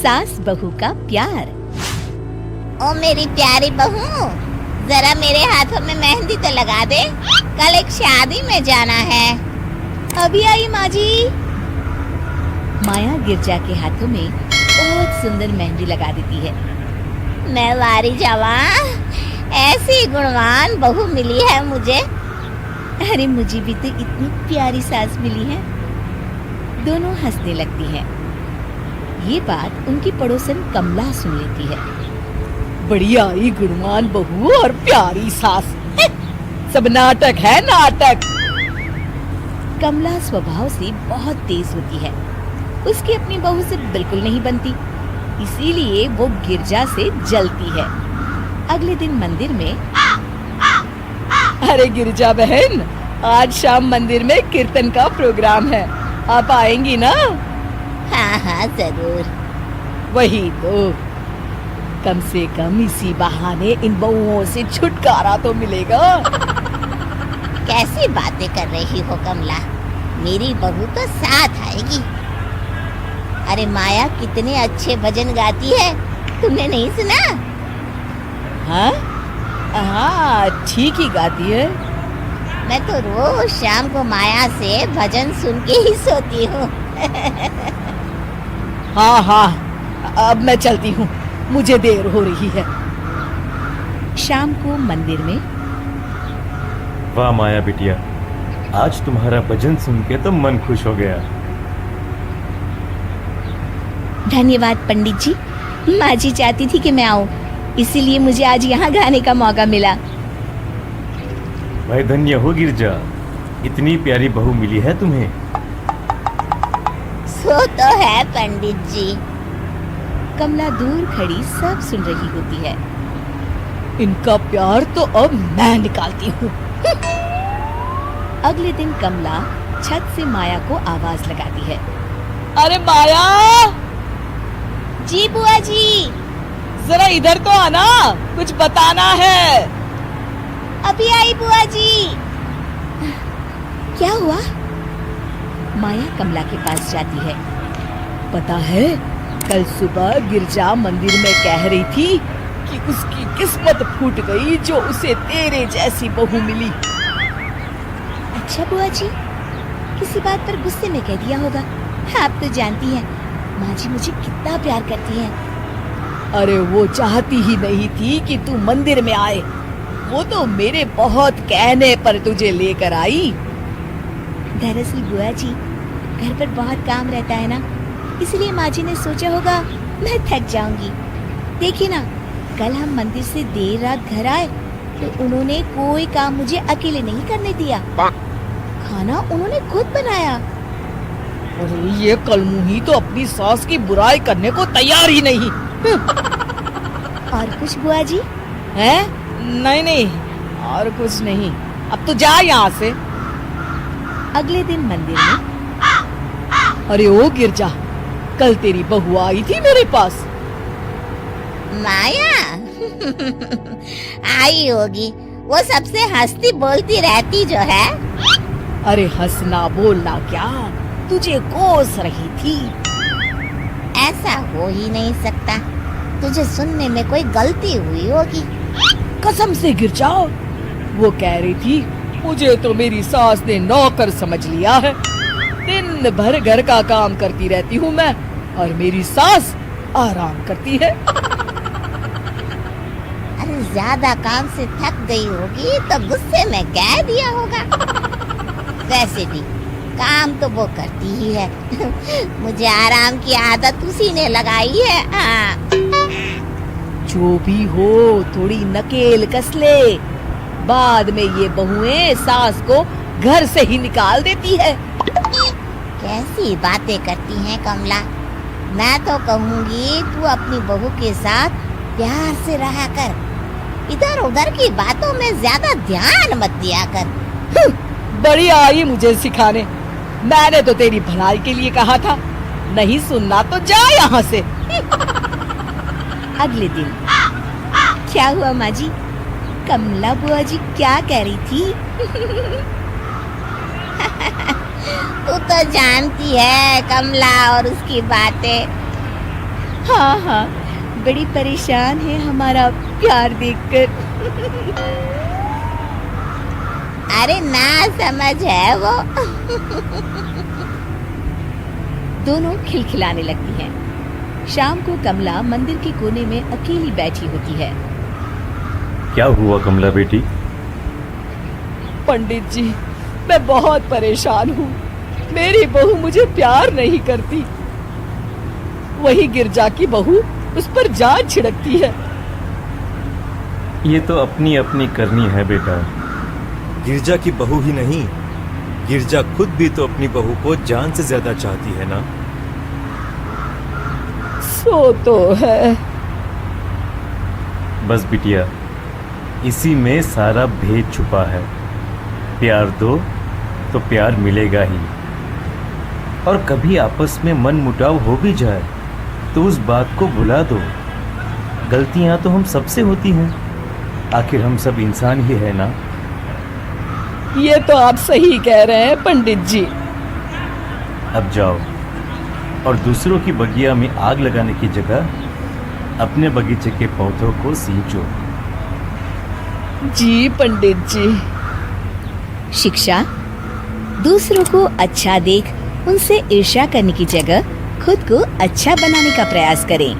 सास बहू का प्यार। ओ मेरी प्यारी बहू, जरा मेरे हाथों में मेहंदी तो लगा दे, कल एक शादी में जाना है। अभी आई माँ जी। माया गिरजा के हाथों में बहुत सुंदर मेहंदी लगा देती है। मैं वारी जावा, ऐसी गुणवान बहू मिली है मुझे। अरे मुझे भी तो इतनी प्यारी सास मिली है। दोनों हंसने लगती हैं। ये बात उनकी पड़ोसन कमला सुन लेती है। बढ़िया ही गुणवान बहू और प्यारी सास, सब नाटक है नाटक। कमला स्वभाव से बहुत तेज होती है। उसकी अपनी बहू से बिल्कुल नहीं बनती, इसीलिए वो गिरजा से जलती है। अगले दिन मंदिर में, अरे गिरजा बहन, आज शाम मंदिर में कीर्तन का प्रोग्राम है, आप आएंगी ना? हाँ हाँ जरूर। वही तो, कम से कम इसी बहाने इन बहुओं से छुटकारा तो मिलेगा। कैसी बातें कर रही हो कमला, मेरी बहू तो साथ आएगी। अरे माया कितने अच्छे भजन गाती है, तुमने नहीं सुना? हाँ हाँ, ठीक ही गाती है। मैं तो रोज शाम को माया से भजन सुन के ही सोती हूँ। हाँ हाँ, अब मैं चलती हूँ, मुझे देर हो रही है। शाम को मंदिर में, वाह माया बिटिया, आज तुम्हारा भजन सुन के तो मन खुश हो गया। धन्यवाद पंडित जी। माँ जी चाहती थी कि मैं आऊँ, इसीलिए मुझे आज यहाँ गाने का मौका मिला। भाई धन्य हो गिरजा, इतनी प्यारी बहू मिली है तुम्हें। सो तो है पंडित जी। कमला दूर खड़ी सब सुन रही होती है। इनका प्यार तो अब मैं निकालती हूँ। अगले दिन कमला छत से माया को आवाज लगाती है। अरे माया, जी बुआ जी। जरा इधर तो आना, कुछ बताना है। अभी आई बुआ जी। क्या हुआ? माया कमला के पास जाती है। पता है, कल सुबह गिरजा मंदिर में कह रही थी कि उसकी किस्मत फूट गई जो उसे तेरे जैसी बहू मिली। अच्छा बुआ जी, किसी बात पर गुस्से में कह दिया होगा। आप तो जानती हैं माँ जी मुझे कितना प्यार करती हैं। अरे वो चाहती ही नहीं थी कि तू मंदिर में आए, वो तो मेरे बहुत कहने पर तुझे लेकर आई। दरअसल बुआ जी, घर पर बहुत काम रहता है ना, इसलिए माँ जी ने सोचा होगा मैं थक जाऊंगी। देखिए ना, कल हम मंदिर से देर रात घर आए तो उन्होंने कोई काम मुझे अकेले नहीं करने दिया। खाना उन्होंने खुद बनाया। अरे ये कलमुही तो अपनी सास की बुराई करने को तैयार ही नहीं। और कुछ बुआ जी? है? नहीं नहीं, और कुछ नहीं, अब तो जा यहाँ से। अगले दिन मंदिर में, अरे ओ गिरजा, कल तेरी बहू आई थी मेरे पास। माया आई होगी, वो सबसे हंसती बोलती रहती जो है। अरे हंसना बोलना क्या, तुझे कोस रही थी। ऐसा हो ही नहीं सकता, तुझे सुनने में कोई गलती हुई होगी। कसम से गिरजा, वो कह रही थी मुझे तो मेरी सास ने नौकर समझ लिया है। दिन भर घर का काम करती रहती हूँ मैं, और मेरी सास आराम करती है। अरे ज्यादा काम से थक गई होगी तो गुस्से में कह दिया होगा। वैसे भी काम तो वो करती ही है। मुझे आराम की आदत उसी ने लगाई है। हाँ। जो भी हो, थोड़ी नकेल कस ले, बाद में ये बहुएं सास को घर से ही निकाल देती है। कैसी बातें करती हैं कमला। मैं तो कहूँगी तू अपनी बहू के साथ प्यार से रहा कर, इधर उधर की बातों में ज्यादा ध्यान मत दिया कर। बड़ी आई मुझे सिखाने, मैंने तो तेरी भलाई के लिए कहा था, नहीं सुनना तो जा यहाँ से। अगले दिन, क्या हुआ माँ जी? कमला बुआ जी क्या कह रही थी? तू तो जानती है कमला और उसकी बातें। हाँ हाँ, बड़ी परेशान है हमारा प्यार देखकर। अरे ना समझ है वो। दोनों खिलखिलाने लगती हैं। शाम को कमला मंदिर के कोने में अकेली बैठी होती है। क्या हुआ कमला बेटी? पंडित जी, मैं बहुत परेशान हूँ। मेरी बहू मुझे प्यार नहीं करती। वही गिरजा की बहू उस पर जान छिड़कती है। ये तो अपनी अपनी करनी है बेटा। गिरजा की बहू ही नहीं, गिरजा खुद भी तो अपनी बहू को जान से ज्यादा चाहती है ना। सो तो है। बस बिटिया, इसी में सारा भेद छुपा है। प्यार दो तो प्यार मिलेगा ही। और कभी आपस में मन मुटाव हो भी जाए तो उस बात को भुला दो। गलतियां तो हम सबसे होती हैं, आखिर हम सब इंसान ही है ना। ये तो आप सही कह रहे हैं पंडित जी। अब जाओ और दूसरों की बगिया में आग लगाने की जगह अपने बगीचे के पौधों को सींचो। जी पंडित जी। शिक्षा, दूसरों को अच्छा देख उनसे ईर्ष्या करने की जगह खुद को अच्छा बनाने का प्रयास करें।